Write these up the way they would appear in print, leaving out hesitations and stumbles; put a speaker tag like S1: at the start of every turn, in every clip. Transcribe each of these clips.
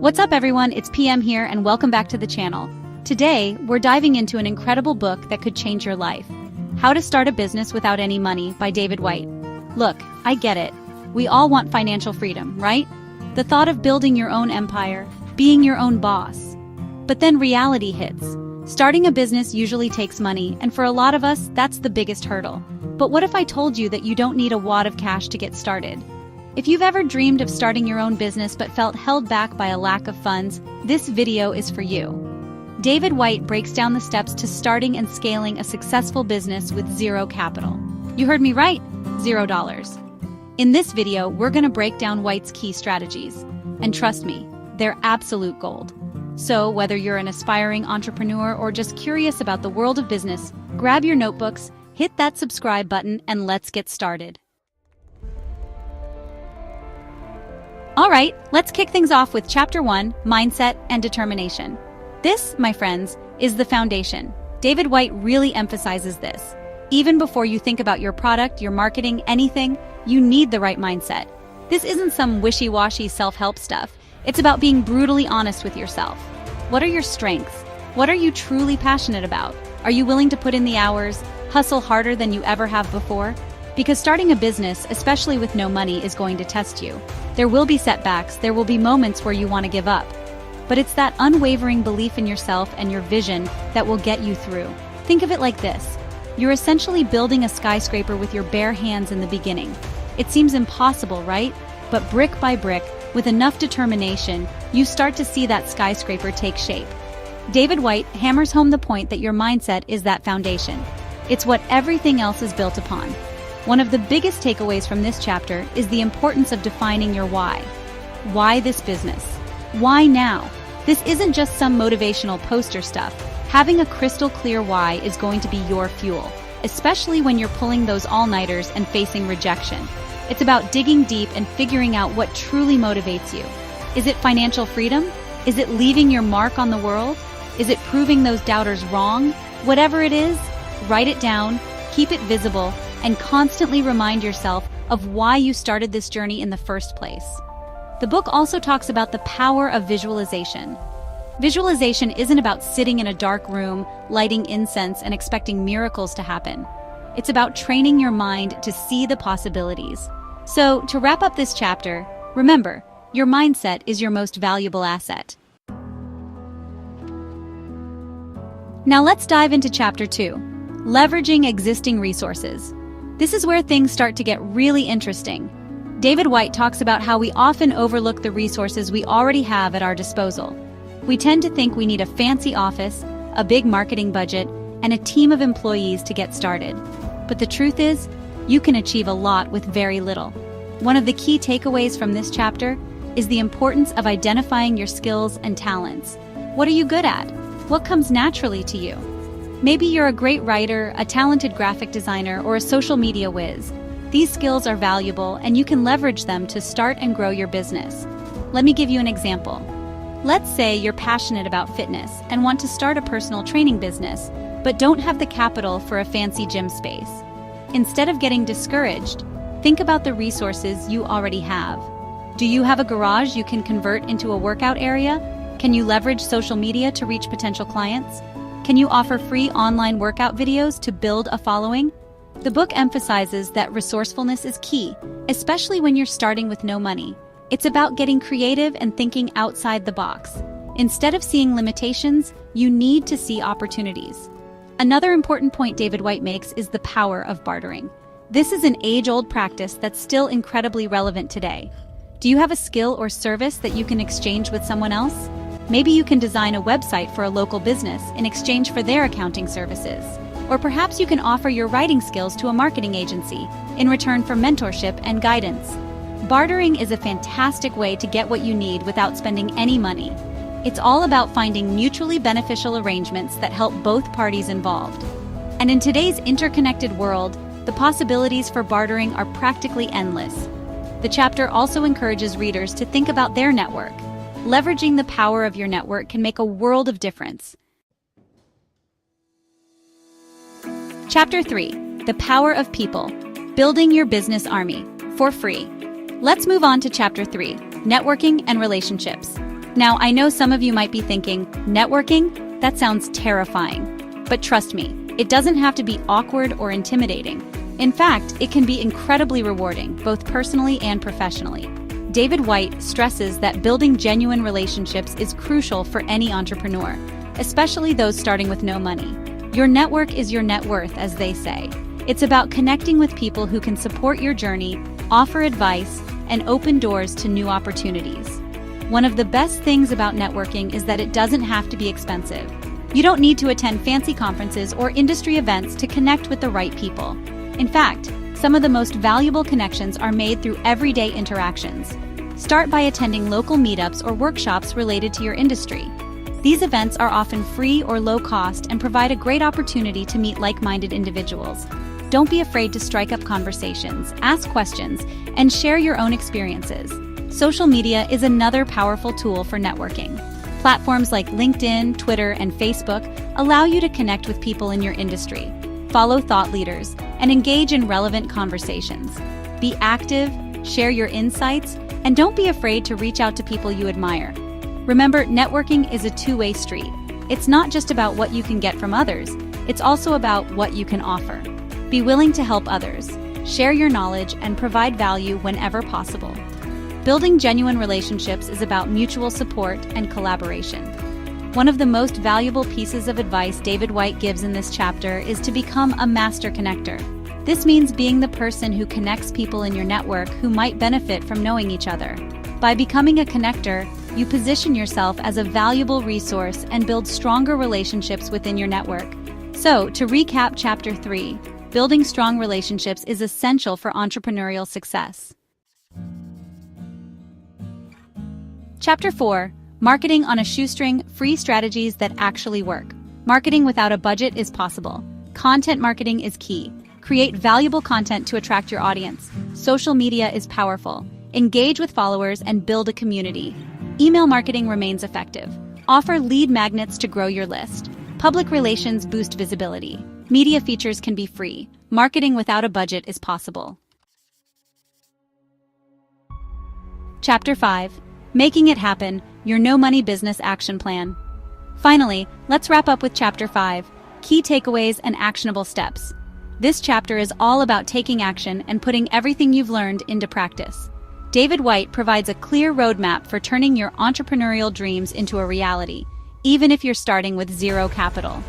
S1: What's up everyone, it's PM here and welcome back to the channel. Today, we're diving into an incredible book that could change your life. How to Start a Business Without Any Money by David White. Look, I get it. We all want financial freedom, right? The thought of building your own empire, being your own boss. But then reality hits. Starting a business usually takes money, and for a lot of us, that's the biggest hurdle. But what if I told you that you don't need a wad of cash to get started? If you've ever dreamed of starting your own business but felt held back by a lack of funds, this video is for you. David White breaks down the steps to starting and scaling a successful business with zero capital. You heard me right, $0. In this video, we're going to break down White's key strategies. And trust me, they're absolute gold. So whether you're an aspiring entrepreneur or just curious about the world of business, grab your notebooks, hit that subscribe button, and let's get started. Alright, let's kick things off with Chapter 1, Mindset and Determination. This, my friends, is the foundation. David White really emphasizes this. Even before you think about your product, your marketing, anything, you need the right mindset. This isn't some wishy-washy self-help stuff. It's about being brutally honest with yourself. What are your strengths? What are you truly passionate about? Are you willing to put in the hours, hustle harder than you ever have before? Because starting a business, especially with no money, is going to test you. There will be setbacks, there will be moments where you want to give up. But it's that unwavering belief in yourself and your vision that will get you through. Think of it like this. You're essentially building a skyscraper with your bare hands in the beginning. It seems impossible, right? But brick by brick, with enough determination, you start to see that skyscraper take shape. David White hammers home the point that your mindset is that foundation. It's what everything else is built upon. One of the biggest takeaways from this chapter is the importance of defining your why. Why this business? Why now? This isn't just some motivational poster stuff. Having a crystal clear why is going to be your fuel, especially when you're pulling those all-nighters and facing rejection. It's about digging deep and figuring out what truly motivates you. Is it financial freedom? Is it leaving your mark on the world? Is it proving those doubters wrong? Whatever it is, write it down, keep it visible, and constantly remind yourself of why you started this journey in the first place. The book also talks about the power of visualization. Visualization isn't about sitting in a dark room, lighting incense, and expecting miracles to happen. It's about training your mind to see the possibilities. So, to wrap up this chapter, remember, your mindset is your most valuable asset. Now let's dive into Chapter 2, Leveraging Existing Resources. This is where things start to get really interesting. David White talks about how we often overlook the resources we already have at our disposal. We tend to think we need a fancy office, a big marketing budget, and a team of employees to get started. But the truth is, you can achieve a lot with very little. One of the key takeaways from this chapter is the importance of identifying your skills and talents. What are you good at? What comes naturally to you? Maybe you're a great writer, a talented graphic designer, or a social media whiz. These skills are valuable and you can leverage them to start and grow your business. Let me give you an example. Let's say you're passionate about fitness and want to start a personal training business, but don't have the capital for a fancy gym space. Instead of getting discouraged, think about the resources you already have. Do you have a garage you can convert into a workout area? Can you leverage social media to reach potential clients? Can you offer free online workout videos to build a following? The book emphasizes that resourcefulness is key, especially when you're starting with no money. It's about getting creative and thinking outside the box. Instead of seeing limitations, you need to see opportunities. Another important point David White makes is the power of bartering. This is an age-old practice that's still incredibly relevant today. Do you have a skill or service that you can exchange with someone else? Maybe you can design a website for a local business in exchange for their accounting services. Or perhaps you can offer your writing skills to a marketing agency in return for mentorship and guidance. Bartering is a fantastic way to get what you need without spending any money. It's all about finding mutually beneficial arrangements that help both parties involved. And in today's interconnected world, the possibilities for bartering are practically endless. The chapter also encourages readers to think about their network. Leveraging the power of your network can make a world of difference. Chapter 3, The Power of People, Building Your Business Army, for free. Let's move on to Chapter 3, Networking and Relationships. Now, I know some of you might be thinking, networking? That sounds terrifying. But trust me, it doesn't have to be awkward or intimidating. In fact, it can be incredibly rewarding, both personally and professionally. David White stresses that building genuine relationships is crucial for any entrepreneur, especially those starting with no money. Your network is your net worth, as they say. It's about connecting with people who can support your journey, offer advice, and open doors to new opportunities. One of the best things about networking is that it doesn't have to be expensive. You don't need to attend fancy conferences or industry events to connect with the right people. In fact, some of the most valuable connections are made through everyday interactions. Start by attending local meetups or workshops related to your industry. These events are often free or low cost and provide a great opportunity to meet like-minded individuals. Don't be afraid to strike up conversations, ask questions, and share your own experiences. Social media is another powerful tool for networking. Platforms like LinkedIn, Twitter, and Facebook allow you to connect with people in your industry, follow thought leaders, and engage in relevant conversations. Be active, share your insights, and don't be afraid to reach out to people you admire. Remember, networking is a two-way street. It's not just about what you can get from others, it's also about what you can offer. Be willing to help others, share your knowledge, and provide value whenever possible. Building genuine relationships is about mutual support and collaboration. One of the most valuable pieces of advice David White gives in this chapter is to become a master connector. This means being the person who connects people in your network who might benefit from knowing each other. By becoming a connector, you position yourself as a valuable resource and build stronger relationships within your network. So, to recap Chapter 3, building strong relationships is essential for entrepreneurial success. Chapter 4, Marketing on a Shoestring, Free Strategies That Actually Work. Marketing without a budget is possible. Content marketing is key. Create valuable content to attract your audience. Social media is powerful. Engage with followers and build a community. Email marketing remains effective. Offer lead magnets to grow your list. Public relations boost visibility. Media features can be free. Marketing without a budget is possible. Chapter 5. Making It Happen, Your No-Money Business Action Plan. Finally, let's wrap up with Chapter 5, Key Takeaways and Actionable Steps. This chapter is all about taking action and putting everything you've learned into practice. David White provides a clear roadmap for turning your entrepreneurial dreams into a reality, even if you're starting with zero capital.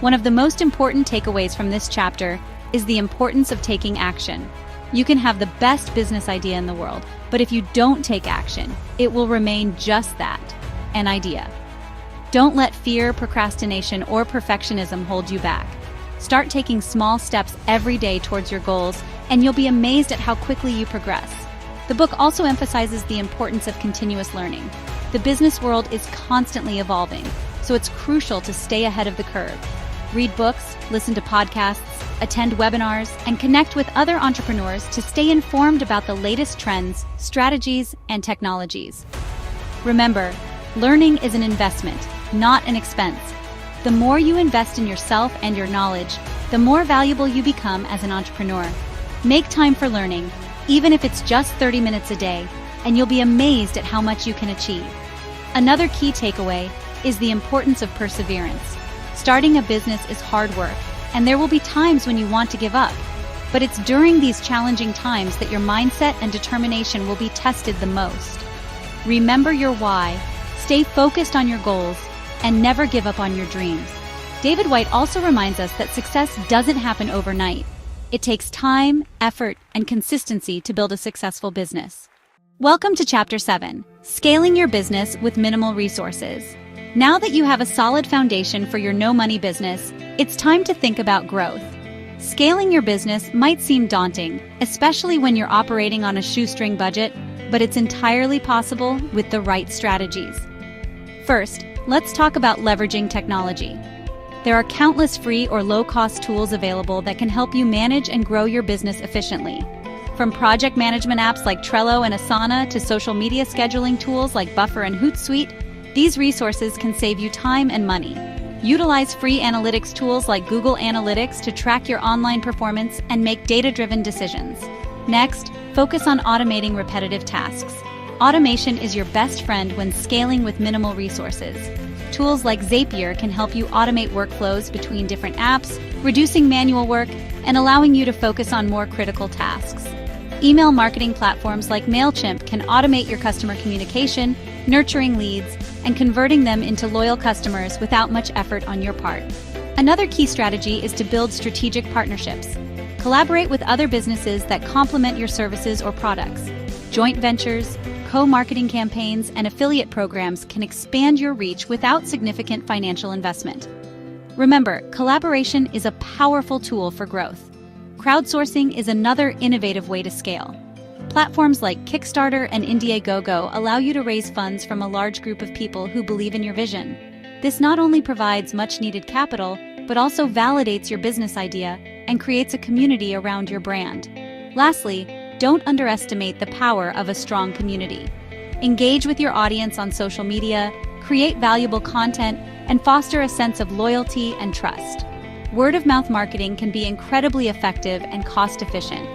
S1: One of the most important takeaways from this chapter is the importance of taking action. You can have the best business idea in the world, but if you don't take action, it will remain just that, an idea. Don't let fear, procrastination, or perfectionism hold you back. Start taking small steps every day towards your goals, and you'll be amazed at how quickly you progress. The book also emphasizes the importance of continuous learning. The business world is constantly evolving, so it's crucial to stay ahead of the curve. Read books, listen to podcasts, attend webinars, and connect with other entrepreneurs to stay informed about the latest trends, strategies, and technologies. Remember, learning is an investment, not an expense. The more you invest in yourself and your knowledge, the more valuable you become as an entrepreneur. Make time for learning, even if it's just 30 minutes a day, and you'll be amazed at how much you can achieve. Another key takeaway is the importance of perseverance. Starting a business is hard work, and there will be times when you want to give up. But it's during these challenging times that your mindset and determination will be tested the most. Remember your why, stay focused on your goals, and never give up on your dreams. David White also reminds us that success doesn't happen overnight. It takes time, effort, and consistency to build a successful business. Welcome to Chapter 7, Scaling Your Business with Minimal Resources. Now that you have a solid foundation for your no-money business, it's time to think about growth. Scaling your business might seem daunting, especially when you're operating on a shoestring budget, but it's entirely possible with the right strategies. First, let's talk about leveraging technology. There are countless free or low-cost tools available that can help you manage and grow your business efficiently. From project management apps like Trello and Asana to social media scheduling tools like Buffer and Hootsuite, these resources can save you time and money. Utilize free analytics tools like Google Analytics to track your online performance and make data-driven decisions. Next, focus on automating repetitive tasks. Automation is your best friend when scaling with minimal resources. Tools like Zapier can help you automate workflows between different apps, reducing manual work and allowing you to focus on more critical tasks. Email marketing platforms like MailChimp can automate your customer communication, nurturing leads, and converting them into loyal customers without much effort on your part. Another key strategy is to build strategic partnerships. Collaborate with other businesses that complement your services or products. Joint ventures, co-marketing campaigns, and affiliate programs can expand your reach without significant financial investment. Remember, collaboration is a powerful tool for growth. Crowdsourcing is another innovative way to scale. Platforms like Kickstarter and Indiegogo allow you to raise funds from a large group of people who believe in your vision. This not only provides much-needed capital, but also validates your business idea and creates a community around your brand. Lastly, don't underestimate the power of a strong community. Engage with your audience on social media, create valuable content, and foster a sense of loyalty and trust. Word-of-mouth marketing can be incredibly effective and cost-efficient.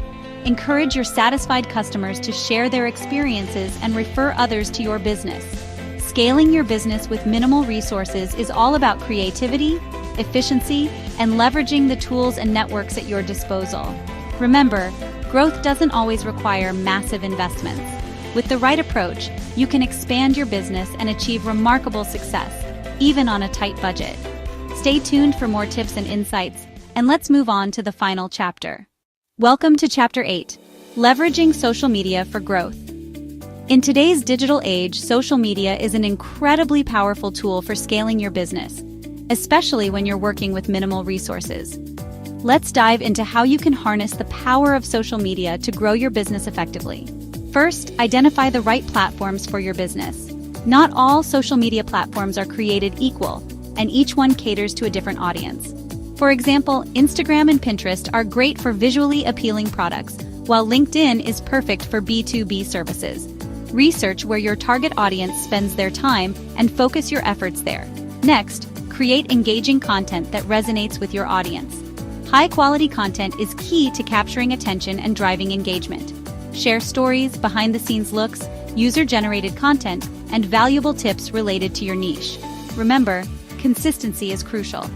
S1: Encourage your satisfied customers to share their experiences and refer others to your business. Scaling your business with minimal resources is all about creativity, efficiency, and leveraging the tools and networks at your disposal. Remember, growth doesn't always require massive investments. With the right approach, you can expand your business and achieve remarkable success, even on a tight budget. Stay tuned for more tips and insights, and let's move on to the final chapter. Welcome to Chapter 8, Leveraging Social Media for Growth. In today's digital age, social media is an incredibly powerful tool for scaling your business, especially when you're working with minimal resources. Let's dive into how you can harness the power of social media to grow your business effectively. First, identify the right platforms for your business. Not all social media platforms are created equal, and each one caters to a different audience. For example, Instagram and Pinterest are great for visually appealing products, while LinkedIn is perfect for B2B services. Research where your target audience spends their time and focus your efforts there. Next, create engaging content that resonates with your audience. High-quality content is key to capturing attention and driving engagement. Share stories, behind-the-scenes looks, user-generated content, and valuable tips related to your niche. Remember, consistency is crucial.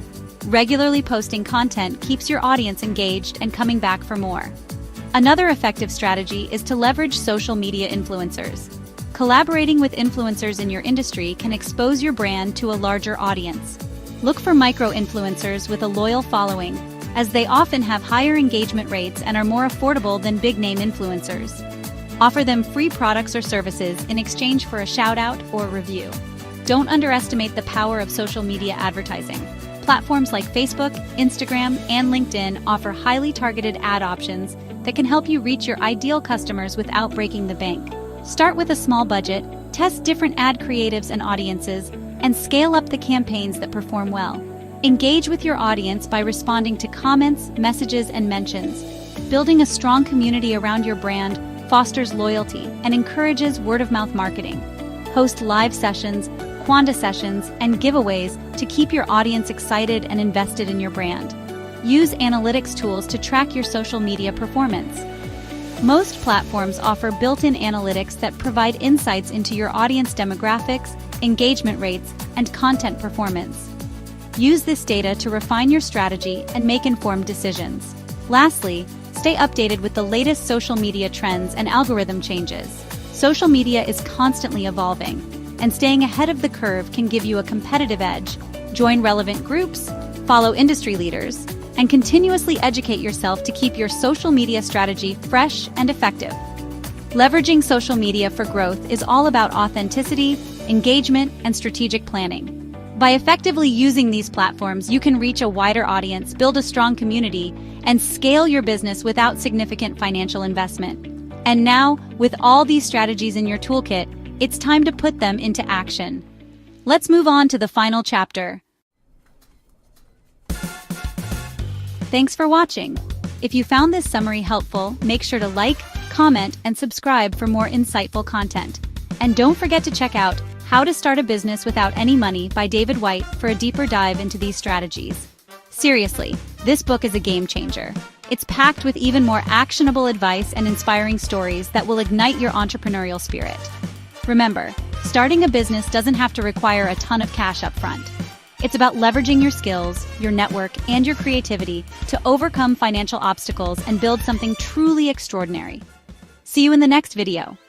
S1: Regularly posting content keeps your audience engaged and coming back for more. Another effective strategy is to leverage social media influencers. Collaborating with influencers in your industry can expose your brand to a larger audience. Look for micro-influencers with a loyal following, as they often have higher engagement rates and are more affordable than big-name influencers. Offer them free products or services in exchange for a shout-out or review. Don't underestimate the power of social media advertising. Platforms like Facebook, Instagram, and LinkedIn offer highly targeted ad options that can help you reach your ideal customers without breaking the bank. Start with a small budget, test different ad creatives and audiences, and scale up the campaigns that perform well. Engage with your audience by responding to comments, messages, and mentions. Building a strong community around your brand fosters loyalty and encourages word-of-mouth marketing. Host live sessions, Quanda sessions, and giveaways to keep your audience excited and invested in your brand. Use analytics tools to track your social media performance. Most platforms offer built-in analytics that provide insights into your audience demographics, engagement rates, and content performance. Use this data to refine your strategy and make informed decisions. Lastly, stay updated with the latest social media trends and algorithm changes. Social media is constantly evolving, and staying ahead of the curve can give you a competitive edge. Join relevant groups, follow industry leaders, and continuously educate yourself to keep your social media strategy fresh and effective. Leveraging social media for growth is all about authenticity, engagement, and strategic planning. By effectively using these platforms, you can reach a wider audience, build a strong community, and scale your business without significant financial investment. And now, with all these strategies in your toolkit, it's time to put them into action. Let's move on to the final chapter. Thanks for watching. If you found this summary helpful, make sure to like, comment, and subscribe for more insightful content. And don't forget to check out How to Start a Business Without Any Money by David White for a deeper dive into these strategies. Seriously, this book is a game changer. It's packed with even more actionable advice and inspiring stories that will ignite your entrepreneurial spirit. Remember, starting a business doesn't have to require a ton of cash up front. It's about leveraging your skills, your network, and your creativity to overcome financial obstacles and build something truly extraordinary. See you in the next video.